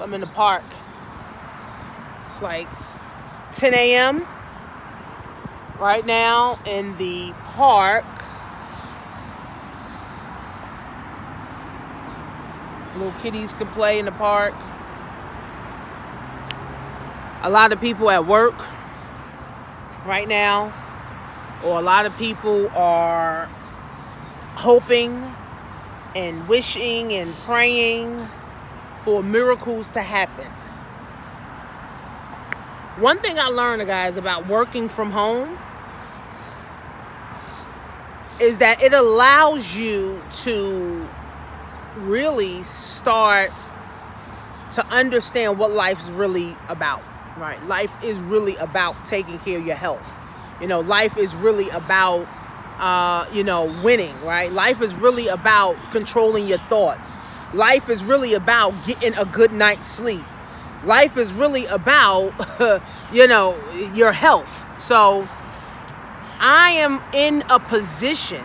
So I'm in the park. It's like 10 a.m. right now in the park. Little kitties can play in the park. A lot of people at work right now, or a lot of people are hoping and wishing and praying for miracles to happen. One thing I learned, guys, about working from home is that it allows you to really start to understand what life's really about, right? Life is really about taking care of your health. Life is really about, winning, right? Life is really about controlling your thoughts. Life is really about getting a good night's sleep. Life is really about, your health. So I am in a position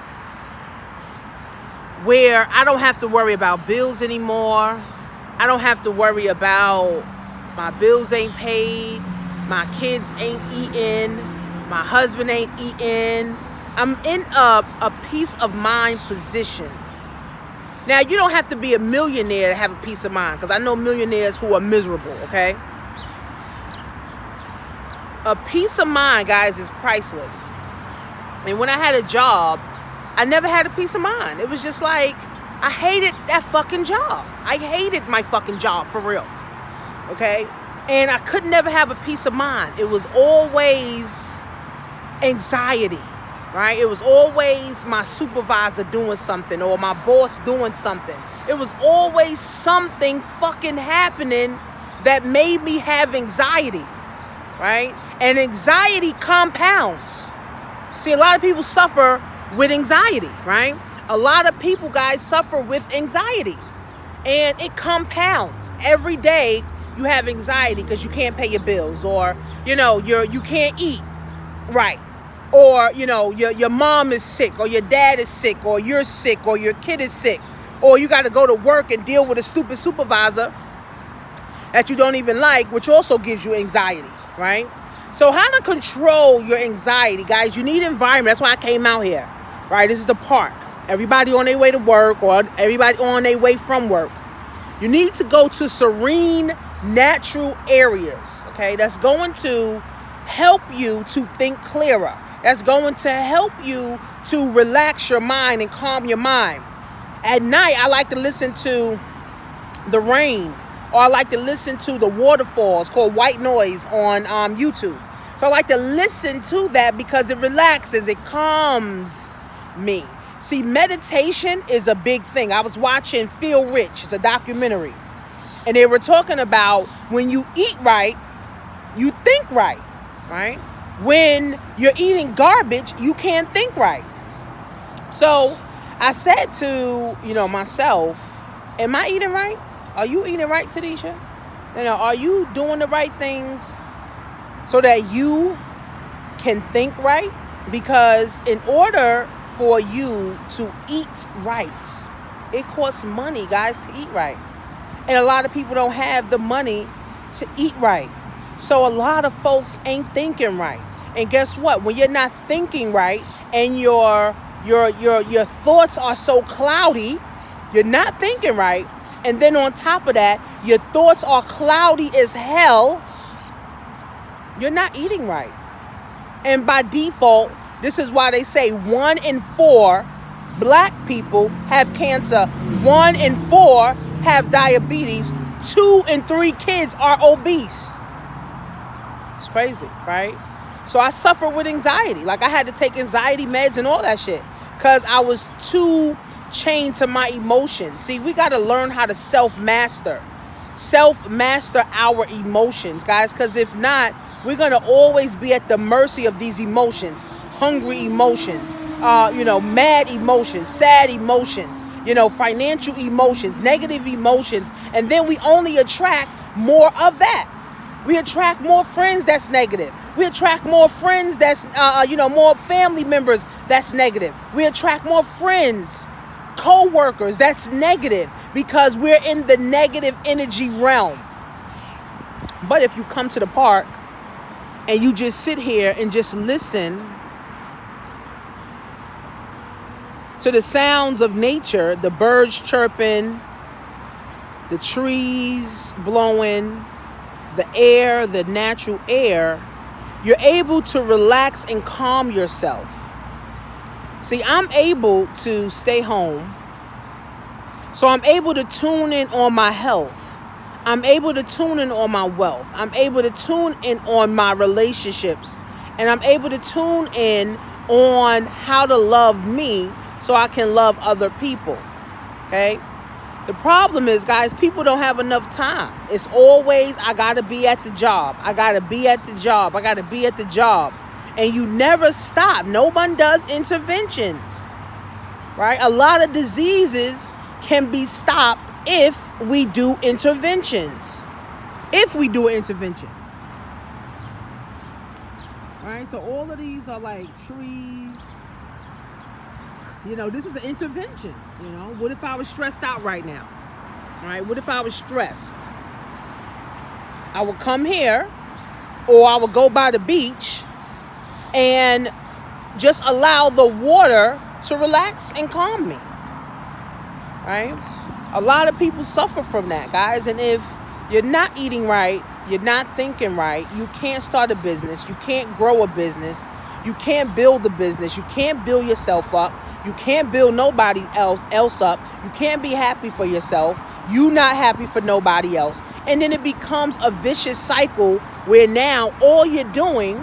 where I don't have to worry about bills anymore. I don't have to worry about my bills ain't paid, my kids ain't eating, my husband ain't eating. I'm in a peace of mind position. Now, you don't have to be a millionaire to have a peace of mind, because I know millionaires who are miserable, okay? A peace of mind, guys, is priceless. And when I had a job, I never had a peace of mind. It was just like, I hated that fucking job. I hated my fucking job, for real, okay? And I could never have a peace of mind. It was always anxiety. Right? It was always my supervisor doing something or my boss doing something. It was always something fucking happening that made me have anxiety. Right? And anxiety compounds. See, a lot of people suffer with anxiety, right? A lot of people, guys, suffer with anxiety. And it compounds. Every day you have anxiety because you can't pay your bills, or, you can't eat right. Or, your mom is sick, or your dad is sick, or you're sick, or your kid is sick, or you got to go to work and deal with a stupid supervisor that you don't even like, which also gives you anxiety, right? So how to control your anxiety, guys? You need environment. That's why I came out here, right? This is the park. Everybody on their way to work, or everybody on their way from work. You need to go to serene, natural areas, okay? That's going to help you to think clearer. That's going to help you to relax your mind and calm your mind. At night, I like to listen to the rain, or I like to listen to the waterfalls called white noise on YouTube. So I like to listen to that because it relaxes, it calms me. See, meditation is a big thing. I was watching Feel Rich. It's a documentary. And they were talking about when you eat right, you think right, right? When you're eating garbage, you can't think right. So I said to, myself, am I eating right? Are you eating right, Tanisha? Are you doing the right things so that you can think right? Because in order for you to eat right, it costs money, guys, to eat right. And a lot of people don't have the money to eat right. So a lot of folks ain't thinking right. And guess what? When you're not thinking right and your thoughts are so cloudy, you're not thinking right. And then on top of that, your thoughts are cloudy as hell. You're not eating right. And by default, this is why they say 1 in 4 black people have cancer. 1 in 4 have diabetes. 2 in 3 kids are obese. It's crazy, right? So I suffer with anxiety. Like, I had to take anxiety meds and all that shit because I was too chained to my emotions. See, we got to learn how to self-master our emotions, guys, because if not, we're going to always be at the mercy of these emotions. Hungry emotions, mad emotions, sad emotions, financial emotions, negative emotions. And then we only attract more of that. We attract more friends that's negative. We attract more friends that's, more family members that's negative. We attract more friends, co-workers that's negative because we're in the negative energy realm. But if you come to the park and you just sit here and just listen to the sounds of nature, the birds chirping, the trees blowing, the air, the natural air, you're able to relax and calm yourself. See, I'm able to stay home, so I'm able to tune in on my health. I'm able to tune in on my wealth. I'm able to tune in on my relationships. And I'm able to tune in on how to love me so I can love other people. Okay? The problem is, guys, people don't have enough time. It's always, I got to be at the job. I got to be at the job. I got to be at the job. And you never stop. No one does interventions. Right? A lot of diseases can be stopped if we do interventions. If we do an intervention. Right? So all of these are like trees. You know, this is an intervention. You know, what if I was stressed out right now? All right, what if I was stressed? I would come here, or I would go by the beach and just allow the water to relax and calm me. Right? A lot of people suffer from that, guys. And if you're not eating right, you're not thinking right, you can't start a business, you can't grow a business, you can't build a business, you can't build yourself up, you can't build nobody else up, you can't be happy for yourself, you not happy for nobody else. And then it becomes a vicious cycle where now all you're doing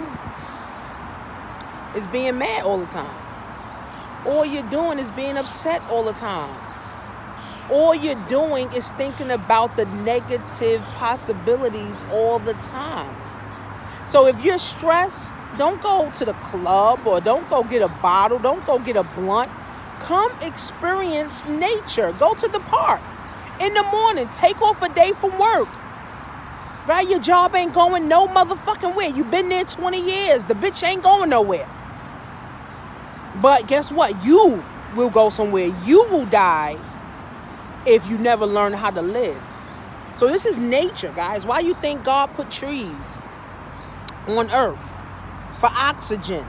is being mad all the time. All you're doing is being upset all the time. All you're doing is thinking about the negative possibilities all the time. So if you're stressed, don't go to the club, or don't go get a bottle, don't go get a blunt. Come experience nature. Go to the park in the morning. Take off a day from work. Right? Your job ain't going no motherfucking where. You've been there 20 years. The bitch ain't going nowhere. But guess what? You will go somewhere. You will die if you never learn how to live. So this is nature, guys. Why you think God put trees on earth? For oxygen,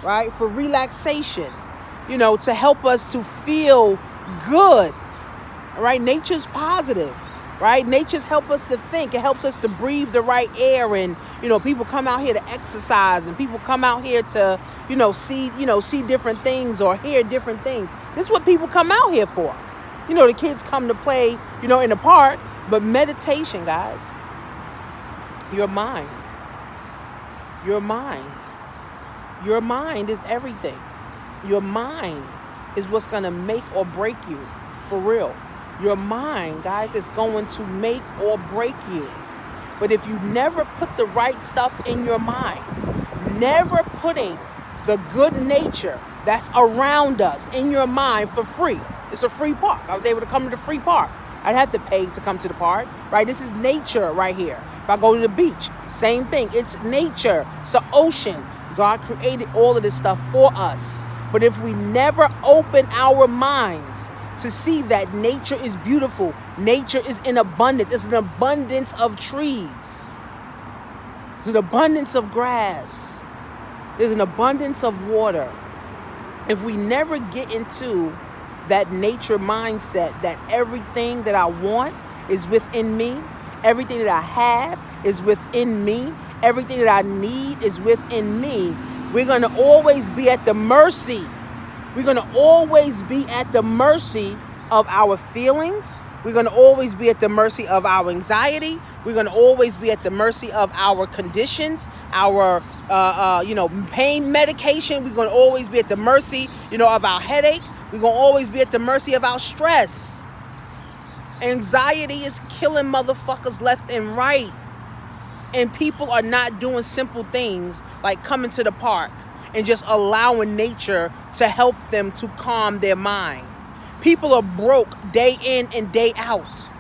right? For relaxation, you know, to help us to feel good, right? Nature's positive, right? Nature's help us to think. It helps us to breathe the right air. And, you know, people come out here to exercise, and people come out here to, see different things or hear different things. This is what people come out here for. You know, the kids come to play, in the park, but meditation, guys, your mind is everything. Your mind is what's going to make or break you, for real. Your mind, guys, is going to make or break you. But if you never put the right stuff in your mind, never putting the good nature that's around us in your mind for free. It's a free park. I was able to come to the free park. I'd have to pay to come to the park, right? This is nature right here. If I go to the beach, same thing. It's nature. It's the ocean. God created all of this stuff for us. But if we never open our minds to see that nature is beautiful, nature is in abundance. It's an abundance of trees. There's an abundance of grass. There's an abundance of water. If we never get into that nature mindset, that everything that I want is within me, everything that I have is within me, everything that I need is within me, we're going to always be at the mercy. We're going to always be at the mercy of our feelings. We're going to always be at the mercy of our anxiety. We're going to always be at the mercy of our conditions, our, pain medication. We're going to always be at the mercy, of our headache. We're going to always be at the mercy of our stress. Anxiety is killing motherfuckers left and right. And people are not doing simple things like coming to the park and just allowing nature to help them to calm their mind. People are broke day in and day out.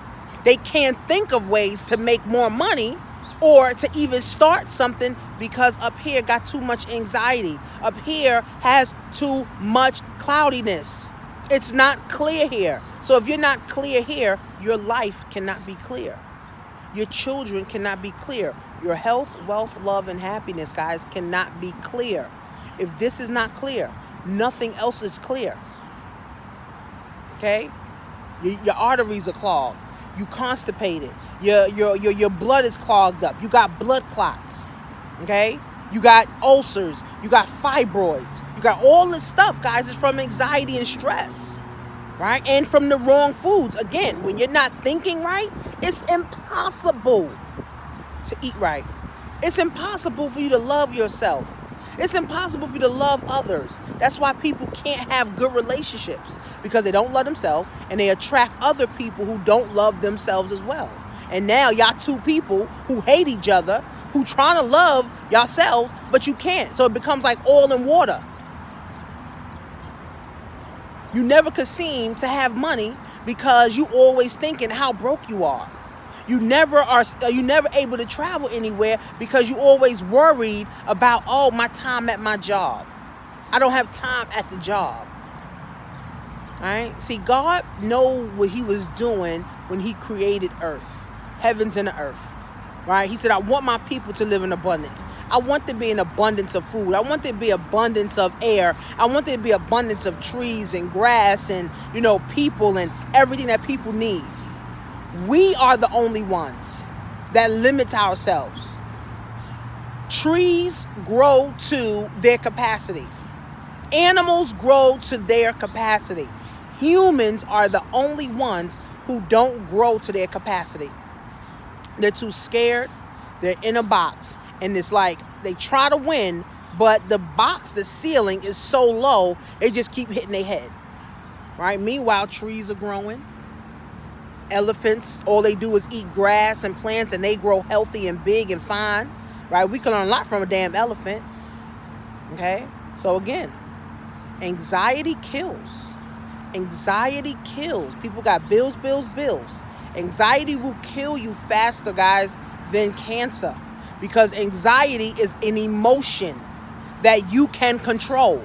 They can't think of ways to make more money or to even start something because up here got too much anxiety. Up here has too much cloudiness. It's not clear here. So if you're not clear here, your life cannot be clear. Your children cannot be clear. Your health, wealth, love, and happiness, guys, cannot be clear. If this is not clear, nothing else is clear. Okay? Your arteries are clogged. You constipated. Your blood is clogged up. You got blood clots. Okay? You got ulcers. You got fibroids. You got all this stuff, guys. It's from anxiety and stress. Right? And from the wrong foods. Again, when you're not thinking right, it's impossible to eat right. It's impossible for you to love yourself. It's impossible for you to love others. That's why people can't have good relationships, because they don't love themselves and they attract other people who don't love themselves as well. And now y'all two people who hate each other, who trying to love yourselves, but you can't. So it becomes like oil and water. You never could seem to have money because you always thinking how broke you are. You never able to travel anywhere because you always worried about, oh, my time at my job. I don't have time at the job. All right? See, God knew what he was doing when he created earth, heavens and the earth. Right? He said, I want my people to live in abundance. I want there to be an abundance of food. I want there to be abundance of air. I want there to be abundance of trees and grass and, people and everything that people need. We are the only ones that limit ourselves. Trees grow to their capacity. Animals grow to their capacity. Humans are the only ones who don't grow to their capacity. They're too scared. They're in a box. And it's like they try to win, but the box, the ceiling is so low, they just keep hitting their head. Right? Meanwhile, trees are growing. Elephants, all they do is eat grass and plants, and they grow healthy and big and fine. Right? We can learn a lot from a damn elephant. Okay? So again, anxiety kills. Anxiety kills. People got bills. Anxiety will kill you faster, guys, than cancer. Because anxiety is an emotion that you can control.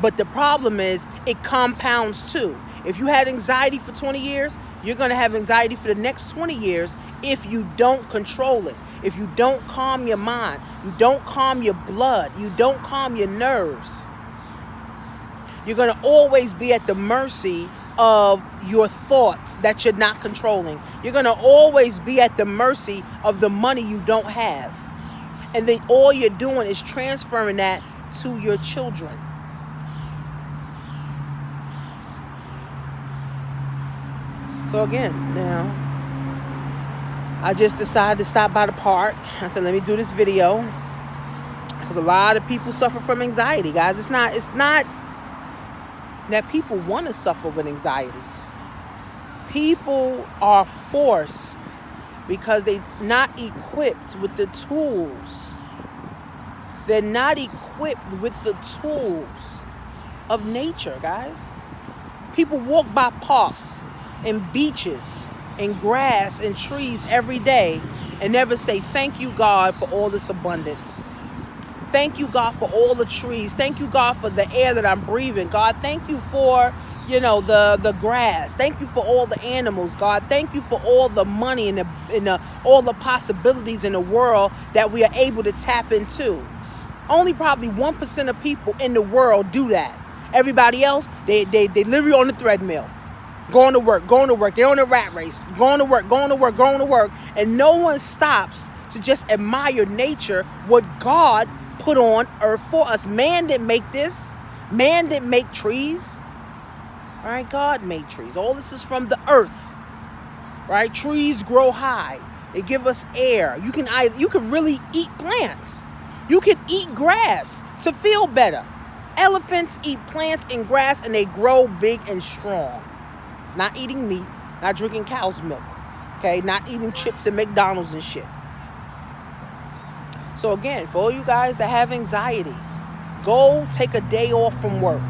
But the problem is it compounds too. If you had anxiety for 20 years, you're going to have anxiety for the next 20 years if you don't control it. If you don't calm your mind, you don't calm your blood, you don't calm your nerves. You're going to always be at the mercy of your thoughts that you're not controlling. You're going to always be at the mercy of the money you don't have. And then all you're doing is transferring that to your children. So again, now, I just decided to stop by the park. I said, let me do this video. Because a lot of people suffer from anxiety, guys. It's not that people want to suffer with anxiety. People are forced because they're not equipped with the tools. They're not equipped with the tools of nature, guys. People walk by parks and beaches and grass and trees every day and never say, thank you, God, for all this abundance. Thank you, God, for all the trees. Thank you, God, for the air that I'm breathing. God, thank you for, the grass. Thank you for all the animals, God. Thank you for all the money and all the possibilities in the world that we are able to tap into. Only probably 1% of people in the world do that. Everybody else, they literally on the treadmill. Going to work. They're on a rat race. Going to work. And no one stops to just admire nature, what God put on earth for us. Man didn't make this. Man didn't make trees. All right, God made trees. All this is from the earth. Right? Trees grow high. They give us air. You can really eat plants. You can eat grass to feel better. Elephants eat plants and grass, and they grow big and strong. Not eating meat, not drinking cow's milk. Okay, not eating chips at McDonald's and shit. So again, for all you guys that have anxiety, go take a day off from work.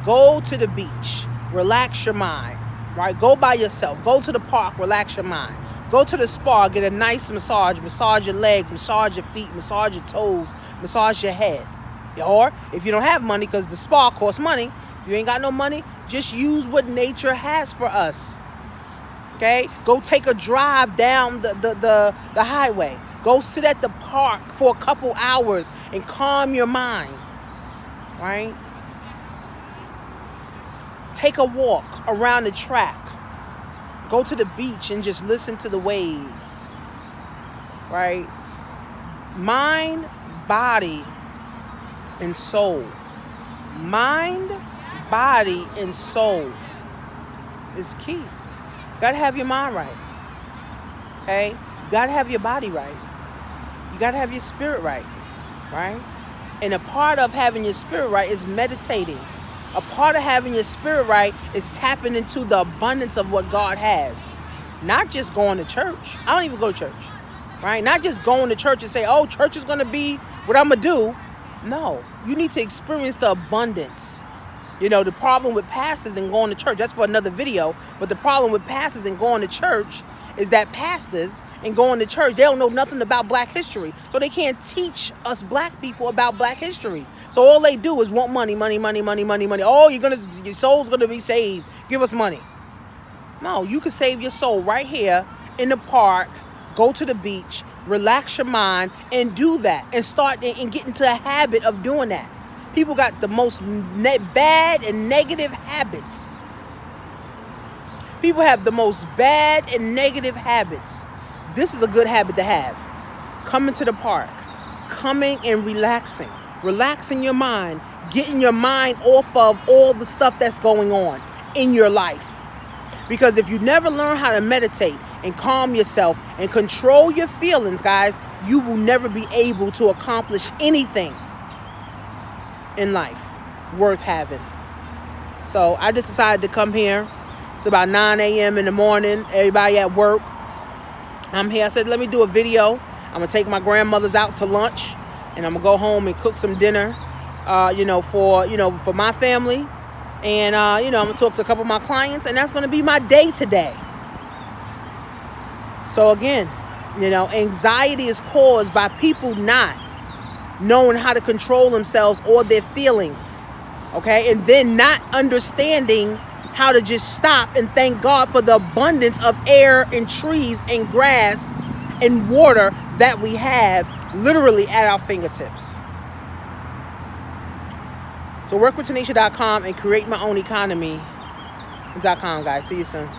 Go to the beach. Relax your mind. Right? Go by yourself. Go to the park. Relax your mind. Go to the spa. Get a nice massage. Massage your legs. Massage your feet. Massage your toes. Massage your head. Or if you don't have money, because the spa costs money, if you ain't got no money, just use what nature has for us. Okay? Go take a drive down the highway. Go sit at the park for a couple hours and calm your mind, right? Take a walk around the track. Go to the beach and just listen to the waves, right? Mind, body, and soul. Mind, body, and soul is key. You gotta have your mind right, okay? You gotta have your body right. You gotta have your spirit right, right? And a part of having your spirit right is meditating. A part of having your spirit right is tapping into the abundance of what God has. Not just going to church. I don't even go to church, right? Not just going to church and say, oh, church is going to be what I'm going to do. No, you need to experience the abundance. You know, the problem with pastors and going to church, that's for another video, but the problem with pastors and going to church is that pastors and going to church, they don't know nothing about black history. So they can't teach us black people about black history. So all they do is want money, money, money, money, money, money. Oh, your soul's going to be saved. Give us money. No, you can save your soul right here in the park, go to the beach, relax your mind, and do that. And start and get into a habit of doing that. People got the most bad and negative habits. People have the most bad and negative habits. This is a good habit to have. Coming to the park, coming and relaxing your mind, getting your mind off of all the stuff that's going on in your life. Because if you never learn how to meditate and calm yourself and control your feelings, guys, you will never be able to accomplish anything in life worth having. So I just decided to come here. It's about 9 a.m. in the morning. Everybody at work. I'm here. I said, let me do a video. I'm going to take my grandmother's out to lunch. And I'm going to go home and cook some dinner, for my family. And, I'm going to talk to a couple of my clients. And that's going to be my day today. So, again, anxiety is caused by people not knowing how to control themselves or their feelings. Okay? And then not understanding how to just stop and thank God for the abundance of air and trees and grass and water that we have literally at our fingertips. So workwithtanisha.com and create my own economy.com, guys. See you soon.